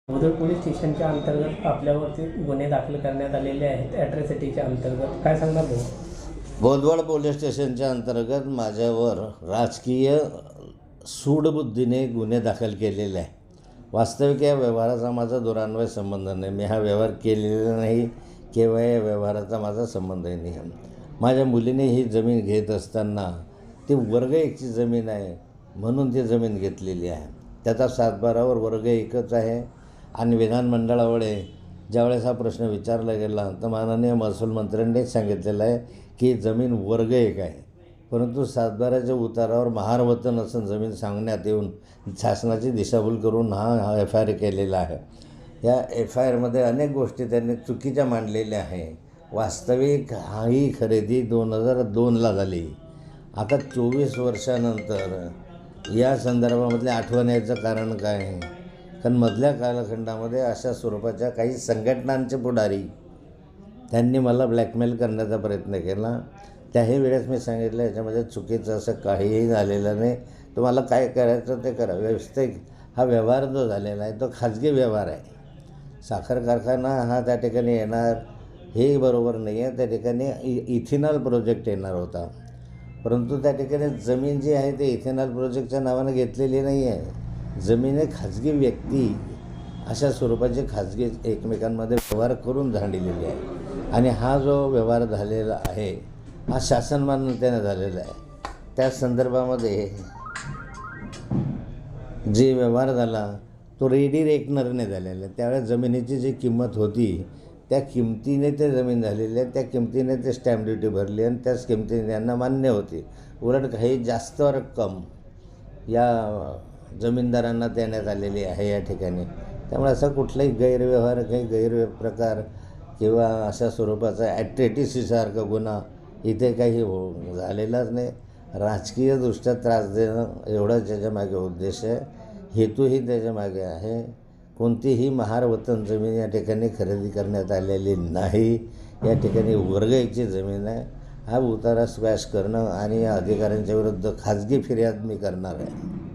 मुदळ police स्टेशनच्या अंतर्गत आपल्यावरती गुन्हे दाखल करण्यात आलेले आहेत ॲट्रॉसिटीच्या अंतर्गत. काय सांगणार भाऊ? बोदवड पोलीस स्टेशनच्या अंतर्गत माझ्यावर राजकीय सूडबुद्धीने गुन्हे दाखल केलेले आहे. वास्तविक या व्यवहाराचा माझा दुरान्वय संबंध नाही. मी हा व्यवहार केलेला नाही, केव्हा या व्यवहाराचा माझा संबंधही नाही. माझ्या मुलीने ही जमीन घेत असताना ती वर्ग एकची जमीन आहे म्हणून ती जमीन घेतलेली आहे. त्याचा सातबारावर वर्ग एकच आहे आणि विधानमंडळामुळे ज्यावेळेस हा प्रश्न विचारला गेला तर माननीय महसूल मंत्र्यांनीच सांगितलेलं आहे की जमीन वर्ग एक आहे, परंतु सातबाराच्या उतारावर महारवतन असं जमीन सांगण्यात येऊन शासनाची दिशाभूल करून हा FIR केलेला आहे. या FIRमध्ये अनेक गोष्टी त्यांनी चुकीच्या मांडलेल्या आहे. वास्तविक ही खरेदी 2002ला झाली. आता 24 वर्षानंतर या संदर्भामधले आठवण याचं कारण काय? कारण मधल्या कालखंडामध्ये अशा स्वरूपाच्या काही संघटनांचे पुढारी त्यांनी मला ब्लॅकमेल करण्याचा प्रयत्न केला. त्याही वेळेस मी सांगितलं याच्यामध्ये चुकीचं असं काहीही झालेलं नाही. तुम्हाला काय करायचं ते करा. व्यवस्थित हा व्यवहार जो झालेला आहे तो खाजगी व्यवहार आहे. साखर कारखाना हा त्या ठिकाणी येणार हे बरोबर नाही आहे. त्या ठिकाणी इथेनॉल प्रोजेक्ट येणार होता, परंतु त्या ठिकाणी जमीन जी आहे ते इथेनॉल प्रोजेक्टच्या नावानं घेतलेली नाही आहे. जमीन खाजगी व्यक्ती अशा स्वरूपाचे खाजगी एकमेकांमध्ये व्यवहार करून झालेलेली आहे आणि हा जो व्यवहार झालेला आहे हा शासन मान्यतेने झालेला आहे. त्या संदर्भामध्ये जे व्यवहार झाला तो रेडी रेकनरने झालेला आहे. त्यावेळेस जमिनीची जी किंमत होती त्या किमतीने ते जमीन झालेली आहे. त्या किमतीने ते स्टॅम्प ड्युटी भरली आणि त्याच किमतीने यांना मान्य होती. उलट काही जास्त रक्कम या जमीनदारांना देण्यात आलेली आहे या ठिकाणी. त्यामुळे असा कुठलाही गैरव्यवहार, काही गैरप्रकार किंवा अशा स्वरूपाचा ॲट्रॉसिटीसारखा गुन्हा इथे काही झालेलाच नाही. राजकीयदृष्ट्या त्रास देणं एवढाच त्याच्यामागे उद्देश आहे, हेतूही त्याच्यामागे आहे. कोणतीही महारवतन जमीन या ठिकाणी खरेदी करण्यात आलेली नाही. या ठिकाणी वर्ग एकची जमीन आहे. हा उतारा स्क्वॅश करणं आणि या अधिकाऱ्यांच्या विरुद्ध खाजगी फिर्याद मी करणार आहे.